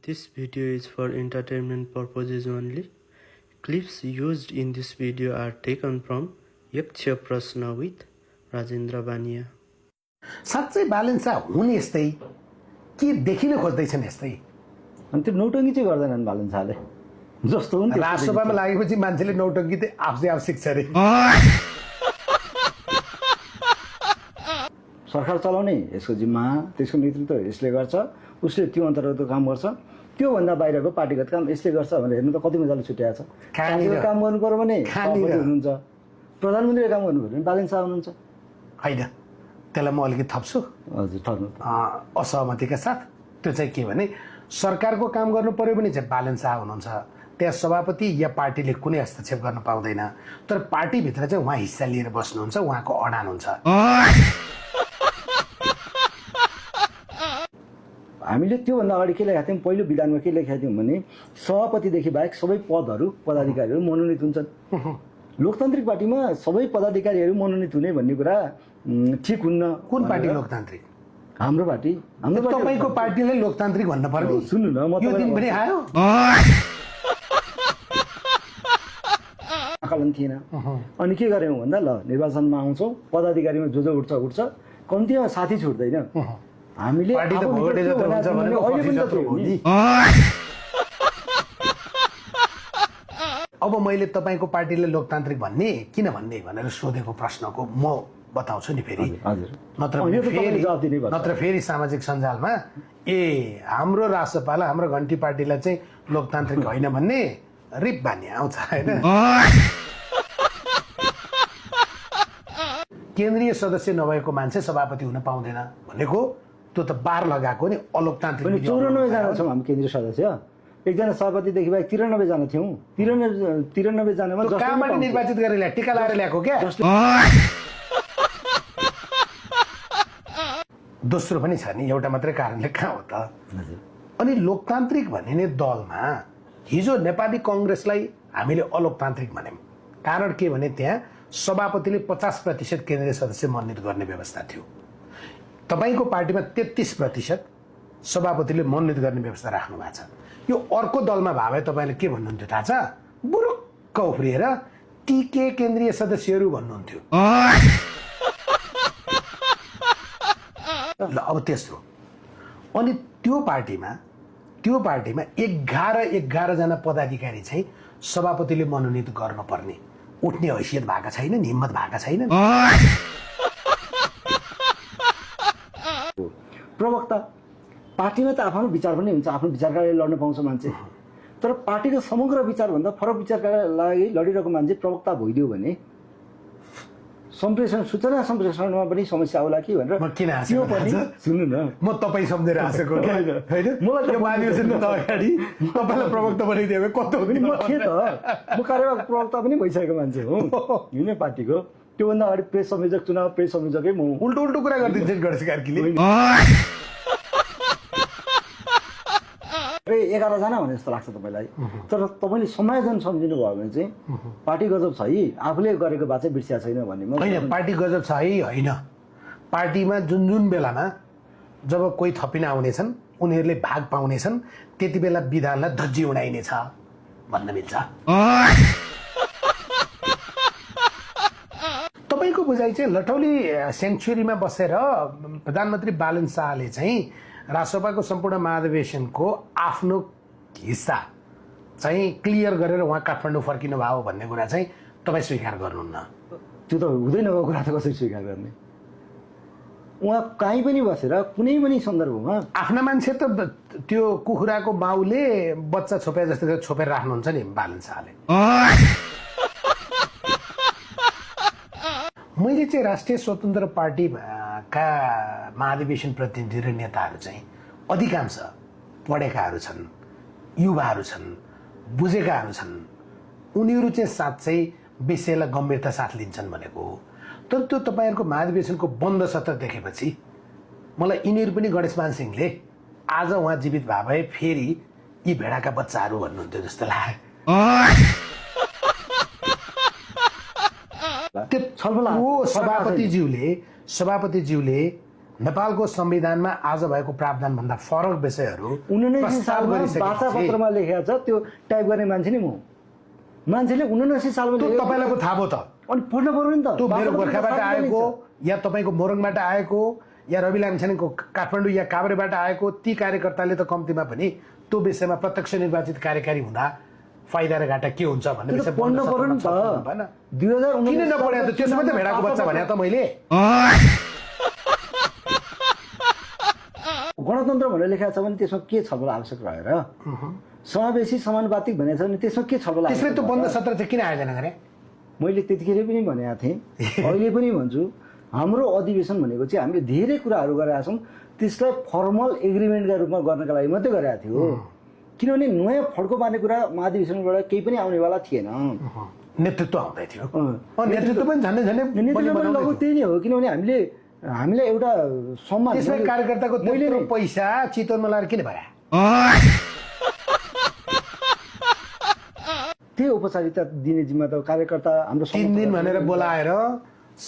This video is for entertainment purposes only. Clips used in this video are taken from Yaksha Prashna with Rajendra Bania. साँच्चै balance हुने यस्तै के देखिन खोज्दैछन् यस्तै अनि त्यो नौटङ्गी चाहिँ गर्दैनन् बालन शाहले जस्तो हुन्छ राजसभामा लागेपछि मान्छेले नौटङ्गी चाहिँ आफै आफ सिक्छ अरे सरकार चलाउने यसको जिम्मा त्यसको नेतृत्व यसले गर्छ उसले त्यो अन्तर्गतको काम गर्छ त्योभन्दा बाहिरको पार्टीगत काम यसले गर्छ भनेर हेर्नु त कति मजाले छुट्याएको छ पार्टीको काम गर्नु पर्यो भने सभापति हुनुहुन्छ प्रधानमन्त्रीले काम गर्नु पर्यो भने बालन शाह हुनुहुन्छ होइन त्यसलाई म अलिकति थप्छु हजुर थप्नु असहमतिका साथ त्यो चाहिँ के भने सरकारको काम गर्नु पर्यो भने चाहिँ बालन शाह हुनुहुन्छ त्यहाँ सभापति या पार्टीले कुनै हस्तक्षेप गर्न पाउँदैन तर पार्टीभित्र चाहिँ उहाँ हिस्सा लिएर बस्नुहुन्छ उहाँको अडान हुन्छ हामीले त्योभन्दा अगाडि के लेखेका थियौँ पहिलो विधानमा के लेखेका थियौँ भने सभापतिदेखि बाहेक सबै पदहरू पदाधिकारीहरू मनोनित हुन्छन् लोकतान्त्रिक पार्टीमा सबै पदाधिकारीहरू मनोनित हुने भन्ने कुरा ठिक हुन्न कुन पार्टी लोकतान्त्रिक हाम्रो पार्टी तपाईँको पार्टीले लोकतान्त्रिक भन्न पर्यो सुन्नु न म यो दिन पनि आयो आकलन थिएन अनि के गर्यौँ भन्दा ल निर्वाचनमा आउँछौँ पदाधिकारीमा जो जो उठ्छ कम्तीमा साथी छुट्दैन हामीले पार्टी त भोटे जस्तो हुन्छ भनेको फसी जस्तो हो नि अब मैले तपाईँको पार्टीले लोकतान्त्रिक भन्ने किन भन्ने भनेर सोधेको प्रश्नको म बताउँछु नि फेरि नत्र फेरि सामाजिक सञ्जालमा ए हाम्रो राष्ट्रपाल हाम्रो घन्टी पार्टीलाई चाहिँ लोकतान्त्रिक होइन भन्ने रिप भन्ने आउँछ होइन केन्द्रीय सदस्य नभएको मान्छे सभापति हुन पाउँदैन भनेको त्यो त बार लगाएको नि अलोकतान्त्रिक 94 जना छौँ हामी केन्द्रीय सदस्य एकजना सभापतिदेखि बाहेक 93 जना थियौँ 93 जनामा कहाँबाट निर्वाचित गरेर टिका लगाएर ल्याएको क्या दोस्रो पनि छ नि एउटा मात्रै कारणले कहाँ हो त अनि लोकतान्त्रिक भनिने दलमा हिजो नेपाली कङ्ग्रेसलाई हामीले अलोकतान्त्रिक भन्यौँ कारण के भने त्यहाँ सभापतिले 50% केन्द्रीय सदस्य मनोनित गर्ने व्यवस्था थियो तपाईँको पार्टीमा 33% सभापतिले मनोनित गर्ने व्यवस्था राख्नु भएको छ यो अर्को दलमा भए भए तपाईँले के भन्नुहुन्थ्यो थाहा छ बुरुक्क उफ्रिएर टिके केन्द्रीय सदस्यहरू भन्नुहुन्थ्यो ल अब तेस्रो अनि त्यो पार्टीमा 11 जना पदाधिकारी चाहिँ सभापतिले मनोनित गर्नुपर्ने उठ्ने हैसियत भएको छैन हिम्मत भएको छैन प्रवक्ता पार्टीमा त आफ्नो विचार पनि हुन्छ आफ्नो विचारका लागि लड्न पाउँछ मान्छे तर पार्टीको समग्र विचारभन्दा फरक विचारका लागि लडिरहेको मान्छे प्रवक्ता भइदियो भने सम्प्रेषण सूचना सम्प्रेषणमा पनि समस्या होला कि भनेर म किन हाँसेको सुन्नु न म तपाईँ सम्झेर हाँसेको मलाई अगाडि तपाईँलाई प्रवक्ता बनाइदियो कस्तो म थिएँ त म कार्यवाहक प्रवक्ता पनि भइसकेको मान्छे हो युनै पार्टीको त्योभन्दा अगाडि प्रेस संयोजक चुनाव प्रेस संयोजकै म उल्टो कुरा गरिदिन्छ गणेश कार्कीले 11 जना भने जस्तो लाग्छ तपाईँलाई तर तपाईँले समायोजन सम्झिनु भयो भने चाहिँ पार्टी गजब छ है आफूले गरेको भए चाहिँ बिर्सिया छैन भन्ने होइन पार्टी गजब छ है होइन पार्टीमा जुन बेलामा जब कोही थपिन आउनेछन् उनीहरूले भाग पाउनेछन् त्यति बेला विधानलाई धज्जी उडाइनेछ भन्न मिल्छ तपाईँको बुझाइ चाहिँ लटौली सेङ्चुरीमा बसेर प्रधानमन्त्री बालन शाहले चाहिँ राष्ट्रसभाको सम्पूर्ण महाधिवेशनको आफ्नो हिस्सा चाहिँ क्लियर गरेर उहाँ काठमाडौँ फर्किनु भयो भन्ने कुरा चाहिँ तपाईँ स्वीकार गर्नुहुन्न त्यो त हुँदैन गएको कुरा त कसरी स्वीकार गर्ने उहाँ कहीँ पनि बसेर कुनै पनि सन्दर्भमा आफ्ना मान्छे त त्यो कुखुराको बाउले बच्चा छोपे जस्तो छोपेर राख्नुहुन्छ नि बालन शाहले मैले चाहिँ राष्ट्रिय स्वतन्त्र पार्टीका महाधिवेशन प्रतिनिधि र नेताहरू चाहिँ अधिकांश पढेकाहरू छन् युवाहरू छन् बुझेकाहरू छन् उनीहरू चाहिँ साँच्चै विषयलाई गम्भीरता साथ लिन्छन् भनेको हो तर त्यो तपाईँहरूको महाधिवेशनको बन्द सत्र देखेपछि मलाई यिनीहरू पनि गणेशमान सिंहले आज उहाँ जीवित भए भए फेरि यी भेडाका बच्चाहरू भन्नुहुन्थ्यो जस्तो लाग्यो त्यो छलफल सभापतिज्यूले नेपालको संविधानमा आज भएको प्रावधान भन्दा फरक विषयहरू 79 सालमा वार्तापत्रमा लेखेको छ त्यो टाइप गर्ने मान्छे नि म मान्छेले 79 सालमा त्यो तपाईलाई पो थाहा भयो त अनि पढ्न पर्यो नि त त्यो मेरो गोर्खाबाट आएको या तपाईको मोरङबाट आएको या रवि लामिछानेको काठमाडौँ या काभ्रेबाट आएको ती कार्यकर्ताले त कम्तीमा पनि त्यो विषयमा प्रत्यक्ष निर्वाचित कार्यकारी हुँदा फाइदा र घाटा के हुन्छ भन्ने विषय पढ्न पर्यो नि त 2019 किन नपढ्या त त्यसमा त भेडाको बच्चा भने त मैले गणतन्त्र भनेर लेखेको छ भने त्यसमा के छलफल आवश्यक रहेर समावेशी समानुपातिक भनेको छ भने त्यसमा के छलफल त्यसले त्यो बन्द सत्र चाहिँ किन आयोजना गरे मैले त्यतिखेर पनि भनेको थिएँ अहिले पनि भन्छु हाम्रो अधिवेशन भनेको चाहिँ हामीले धेरै कुराहरू गरेका छौँ त्यसलाई फर्मल एग्रिमेन्टका रूपमा गर्नका लागि मात्रै गरेका थियो किनभने नयाँ फड्को पार्ने कुरा महाधिवेशनबाट केही पनि आउनेवाला थिएन नेतृत्व आउँदै थियो नेतृत्व पनि झन्डै झन्डै लगभग त्यही नै हो किनभने हामीलाई एउटा सम्मान त्यसमै कार्यकर्ताको मैले पैसा चितवनमा लगाएर किन भए त्यही औपचारिकता दिने जिम्मा त कार्यकर्ता हाम्रो 3 दिन भनेर बोलाएर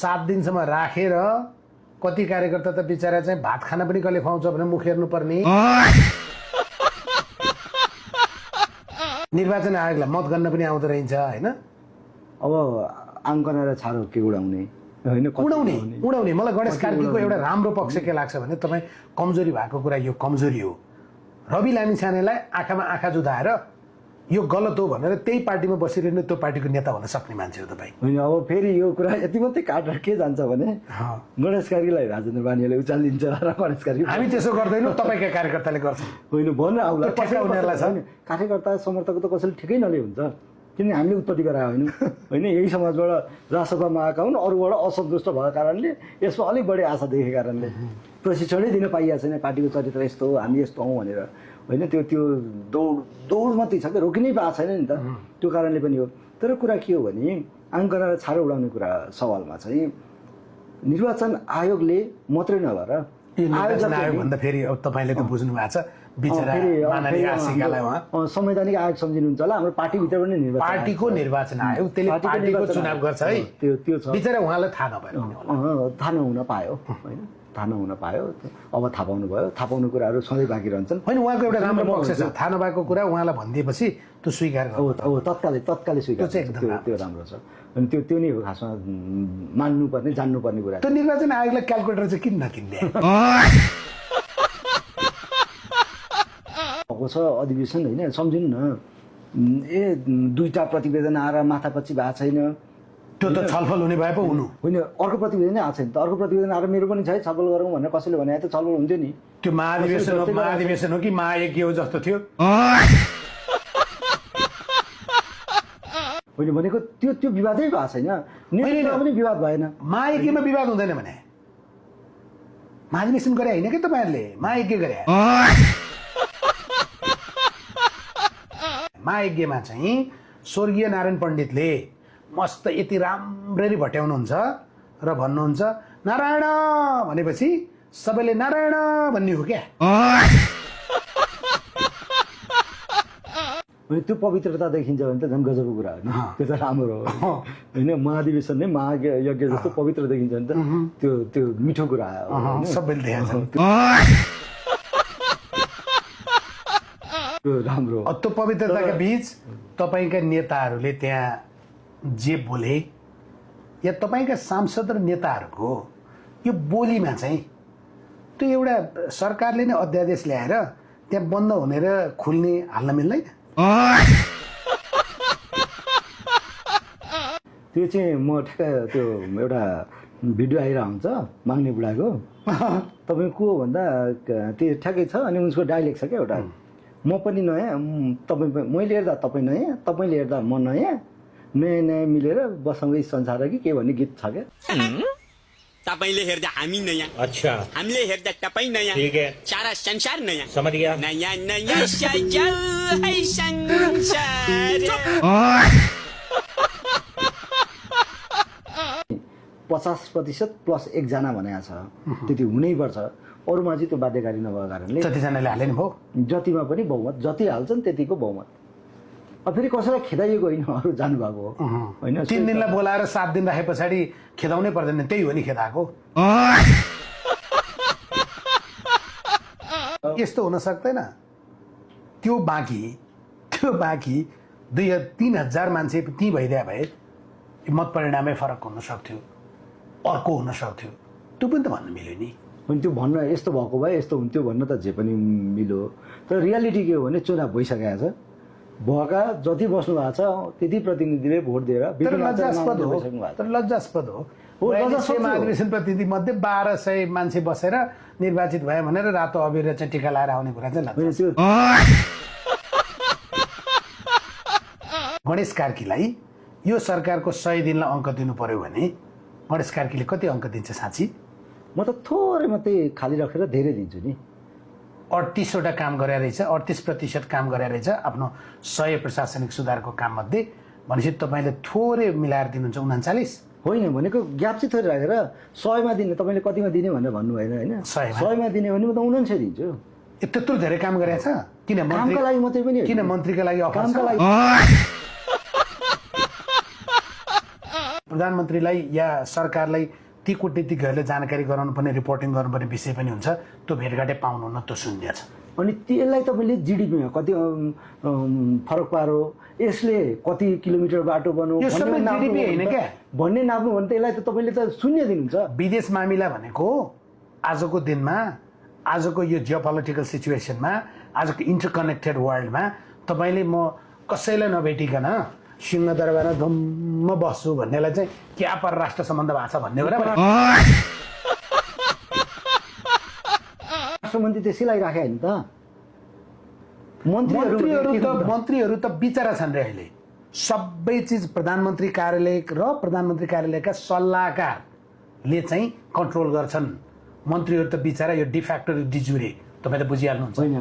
7 दिनसम्म राखेर कति कार्यकर्ता त बिचारा चाहिँ भात खान पनि कहिले खुवाउँछ भने मुख हेर्नु पर्ने निर्वाचन आयोगलाई मत गर्न पनि आउँदो रहेछ होइन अब आङ्कना र छारो के उडाउने होइन उडाउने मलाई गणेश कार्कीको एउटा राम्रो पक्ष के लाग्छ भने तपाईँ कमजोरी भएको कुरा यो कमजोरी हो रवि लामिछानेलाई आँखामा आँखा जुधाएर यो गलत हो भनेर त्यही पार्टीमा बसिरहने त्यो पार्टीको नेता हुन सक्ने मान्छे हो तपाईँ होइन अब फेरि यो कुरा यति मात्रै काटेर के जान्छ भने गणेश कार्कीलाई राजेन्द्र बानियाले उचालिदिन्छ र गणेश कार्की हामी त्यसो गर्दैनौँ तपाईँका कार्यकर्ताले गर्छ होइन भन्न आउला उनीहरूलाई छ कार्यकर्ता समर्थक त कसैले ठिकै नले हुन्छ किनभने हामीले उत्पत्ति गरायो होइन यही समाजबाट राजसभामा आएका हुन् अरूबाट असन्तुष्ट भएको कारणले यसमा अलिक बढी आशा देखेको कारणले प्रशिक्षणै दिन पाइएको छैन पार्टीको चरित्र यस्तो हो हामी यस्तो हौँ भनेर होइन त्यो दौड मात्रै छ कि रोकिनै पाएको छैन नि त त्यो कारणले पनि हो तर कुरा के हो भने आङ्कना र छारो उडाउने कुरा सवालमा चाहिँ निर्वाचन आयोगले मात्रै नभएर आयोग भन्दा फेरि अब तपाईँले त बुझ्नु भएको छ संवैधानिक आयोग सम्झिनुहुन्छ होला हाम्रो पार्टीभित्र पनि निर्वाचन पार्टीको निर्वाचन आयोग त्यसले पार्टीको चुनाव गर्छ है त्यो छ बिचरा उहाँलाई थाहा नभएर थाहा नहुन पायो होइन थाहा नहुन पायो अब थाहा पाउनु भयो थाहा पाउनु कुराहरू सधैँ बाँकी रहन्छन् होइन उहाँको एउटा राम्रो पक्ष छ थाहा नभएको कुरा उहाँलाई भनिदिएपछि त्यो स्वीकार तत्कालै स्वीकार त्यो राम्रो छ अनि त्यो नै हो खासमा मान्नुपर्ने जान्नुपर्ने कुरा त्यो निर्वाचन आयोगलाई क्यालकुलेटर चाहिँ किन नकिन्ने भएको छ अधिवेशन होइन सम्झिनु न दुईटा प्रतिवेदन आएर माथापछि भएको छैन त्यो त छलफल हुने भए पो हुनु होइन अर्को प्रतिवेदन आएको छैन त अर्को प्रतिवेदन आएर मेरो पनि छ छलफल गरौँ भनेर कसैले भने त छलफल हुन्थ्यो नि त्यो महाधिवेशन हो कि महायज्ञ हो जस्तो थियो होइन भनेको त्यो विवादै भएको छैन नेतृत्वमा पनि विवाद भएन महायज्ञमा विवाद हुँदैन भने महाधिवेशन गरे होइन कि तपाईँहरूले महायज्ञ गरे महायज्ञमा चाहिँ स्वर्गीय नारायण पण्डितले मस्त यति राम्ररी भट्याउनुहुन्छ र भन्नुहुन्छ नारायण भनेपछि सबैले नारायण भन्ने हो क्या त्यो पवित्रता देखिन्छ भने त झन् गजबको कुरा होइन त्यो त राम्रो हो होइन महाधिवेशन नै महायज्ञ जस्तो पवित्र देखिन्छ भने त त्यो मिठो कुरा हो सबैले देखाउँछ राम्रो त्यो पवित्रताका बीच तपाईँका नेताहरूले त्यहाँ जे बोले या तपाईँका सांसद र नेताहरूको यो बोलीमा चाहिँ त्यो एउटा सरकारले नै अध्यादेश ल्याएर त्यहाँ बन्द हुने र खुल्ने हाल्न मिल्दैन त्यो चाहिँ म ठ्याक्क त्यो एउटा भिडियो आइरहेको हुन्छ माग्ने बुढाको तपाईँ को हो भन्दा त्यो ठ्याक्कै छ अनि उसको डाइलेक्ट छ क्या एउटा म पनि नयाँ तपाईँ मैले हेर्दा तपाईँ नयाँ तपाईँले हेर्दा म नयाँ नयाँ मिलेर बसौँ संसार कि के भन्ने गीत छ क्या तपाईले हेर्दा हामी नयाँ अच्छा हामीले हेर्दा तपाईँ नयाँ ठीक है सारा संसार नयाँ समझ गया नयाँ नयाँ सजल है संसार 50% प्लस एकजना भनेको छ त्यति हुनैपर्छ अरूमा चाहिँ त्यो बाध्यकारी नभएको कारणले जतिजनाले हाले नि भयो जतिमा पनि बहुमत जति हाल्छन् त्यतिको बहुमत अब फेरि कसैलाई खेदाइएको होइन अरू जानुभएको हो होइन 3 दिनलाई बोलाएर 7 दिन राखे पछाडि खेदाउनै पर्दैन त्यही हो नि खेदाएको यस्तो हुन सक्दैन त्यो बाँकी 2-3,000 मान्छे त्यहीँ भइदिए भए मत परिणामै फरक हुन सक्थ्यो अर्को हुन सक्थ्यो त्यो पनि त भन्नु मिल्यो नि अनि त्यो भन्न यस्तो भएको भए यस्तो हुन्थ्यो भन्न त जे पनि मिल्यो तर रियालिटी के हो भने चुनाव भइसकेको छ भएका जति बस्नु भएको छ त्यति प्रतिनिधिले भोट दिएर तर लज्जास्पद हो महाधिवेशन प्रतिनिधि मध्ये 1200 मान्छे बसेर निर्वाचित भयो भनेर रातो अबिर चाहिँ टिका लाएर आउने कुरा चाहिँ लाग्छ गणेश कार्कीलाई यो सरकारको 100 दिनलाई अङ्क दिनु पर्यो भने गणेश कार्कीले कति अङ्क दिन्छ साँच्ची म त थोरै मात्रै खाली राखेर धेरै दिन्छु नि 38 वटा काम गरे रहेछ 38% काम गरे रहेछ आफ्नो 100 प्रशासनिक सुधारको काम मध्ये भनेपछि तपाईँले थोरै मिलाएर दिनुहुन्छ 39 होइन भनेको ग्याप चाहिँ थोरै राखेर 100 मा दिने तपाईँले कतिमा दिने भनेर भन्नु भएन होइन 100 मा दिने भने म त 49 दिन्छु त्यत्रो धेरै काम गरेछ किन कामको लागि मात्रै पनि किन मन्त्रीका लागि अफर कामको लागि प्रधानमन्त्रीलाई या सरकारलाई ती कूटनीतिज्ञहरूले जानकारी गराउनुपर्ने रिपोर्टिङ गर्नुपर्ने विषय पनि हुन्छ त्यो भेटघाटै पाउनुहुन्न त्यो शून्य छ अनि त्यसलाई तपाईँले जिडिपीमा कति फरक पारो यसले कति किलोमिटर बाटो बनाऊ यो सबै जिडिपी होइन क्या भन्ने नाप्नु भने त्यसलाई त तपाईँले त शून्य दिनुहुन्छ विदेश मामिला भनेको आजको दिनमा आजको यो जियोपोलिटिकल सिचुएसनमा आजको इन्टरकनेक्टेड वर्ल्डमा तपाईँले म कसैलाई नभेटिकन सिंहदरबारमा धम्म बस्छु भन्नेलाई चाहिँ क्या परराष्ट्र सम्बन्ध भएको छ भन्ने हो र राष्ट्रमन्त्री त्यसैलाई राखे होइन त मन्त्रीहरू त बिचरा छन् रे अहिले सबै चिज प्रधानमन्त्री कार्यालय र प्रधानमन्त्री कार्यालयका सल्लाहकारले चाहिँ कन्ट्रोल गर्छन् मन्त्रीहरू त बिचरा यो डिफ्याक्टो डिजुरे तपाईले बुझिहाल्नुहुन्छ होइन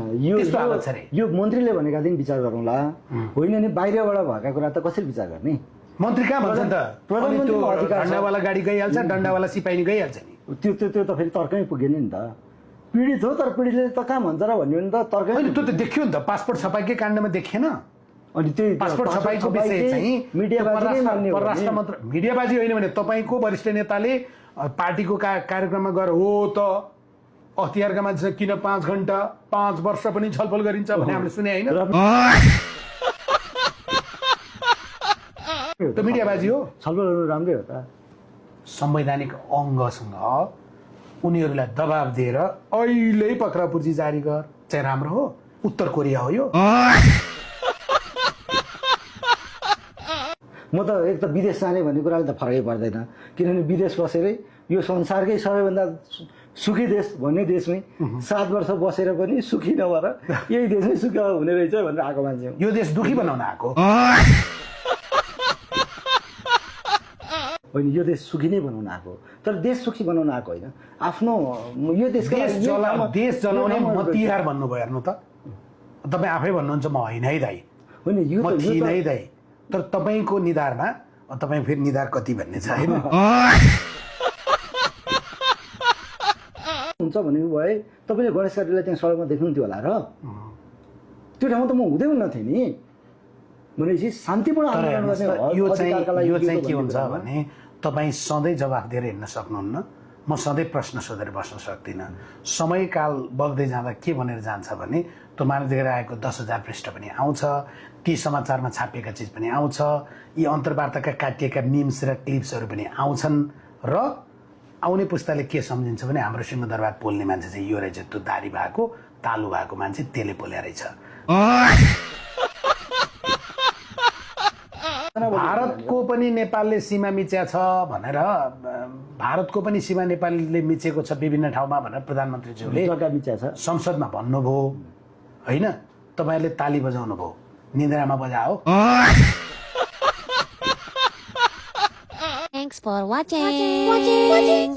यो मन्त्रीले भनेका दिन विचार गरौँला होइन नि बाहिरबाट भएका कुरा त कसरी विचार गर्ने मन्त्री कहाँ भन्छन् त प्रधानमन्त्रीको अधिकार डन्डावाला गाडी गइहाल्छ डन्डावाला सिपाही गइहाल्छ नि त्यो त फेरि तर्कमै पुगेन नि त पीडित हो तर पीडितले त कहाँ भन्छ र भन्यो भने त तर्कै होइन त्यो त देखियो नि त पासपोर्ट छपाईकै काण्डमा देखिएन अनि त्यही पासपोर्ट छपाईको विषय चाहिँ परराष्ट्र मन्त्री मिडियाबाजी होइन भने तपाईँको वरिष्ठ नेताले पार्टीको कार्यक्रममा गएर हो त अख्तियारका मान्छे किन 5 घण्टा 5 वर्ष पनि छलफल गरिन्छ भने हामीले सुने होइन त मिडियाबाजी हो छलफल गर्नु राम्रै हो त संवैधानिक अङ्गसँग उनीहरूलाई दबाब दिएर अहिले पक्रापुर्जी जारी गर चाहिँ राम्रो हो उत्तर कोरिया हो यो म त एक त विदेश जाने भन्ने कुराले त फरकै पर्दैन किनभने विदेश बसेरै यो संसारकै सबैभन्दा सुखी देश भन्ने देशमै 7 वर्ष बसेर पनि सुखी नभएर यही देशमै सुखी हुने रहेछ भनेर आएको मान्छे यो देश दुखी बनाउन आएको होइन यो देश सुखी नै बनाउन आएको तर देश सुखी बनाउन आएको होइन आफ्नो यो देश जलाउने म तिहार भन्नुभयो हेर्नु त तपाईँ आफै भन्नुहुन्छ म होइन है दाइ होइन यो म थिइनँ है दाइ तर तपाईँको निधारमा तपाईँ फेरि निधार कति भन्ने छ होइन हुन्छ भनेको भए तपाईँले गणेश कार्कीलाई त्यहाँ सडकमा देख्नुहुन्थ्यो होला र त्यो ठाउँमा त म हुँदै हुन्न थिएँ नि भनेपछि शान्तिपूर्ण आन्दोलन गर्ने यो चाहिँ के हुन्छ भने तपाईँ सधैँ जवाफ दिएर हिँड्न सक्नुहुन्न म सधैँ प्रश्न सोधेर बस्न सक्दिनँ समयकाल बग्दै जाँदा के भनेर जान्छ भने त्यो मानवदेखि आएको 10,000 पृष्ठ पनि आउँछ ती समाचारमा छापिएका चिज पनि आउँछ यी अन्तर्वार्ताका काटिएका मिम्स र क्लिप्सहरू पनि आउँछन् र आउने पुस्ताले के सम्झिन्छ भने हाम्रो सिंहदरबार पोल्ने मान्छे चाहिँ यो रहेछ त्यो दारी भएको तालु भएको मान्छे त्यसले पोल्या रहेछ भारतको पनि नेपालले सीमा मिच्या छ भनेर भारतको पनि सीमा नेपालले मिचेको छ विभिन्न ठाउँमा भनेर प्रधानमन्त्रीज्यूले संसदमा भन्नुभयो होइन तपाईँहरूले ताली बजाउनु भयो निन्द्रामा बजाओ Thanks for watching.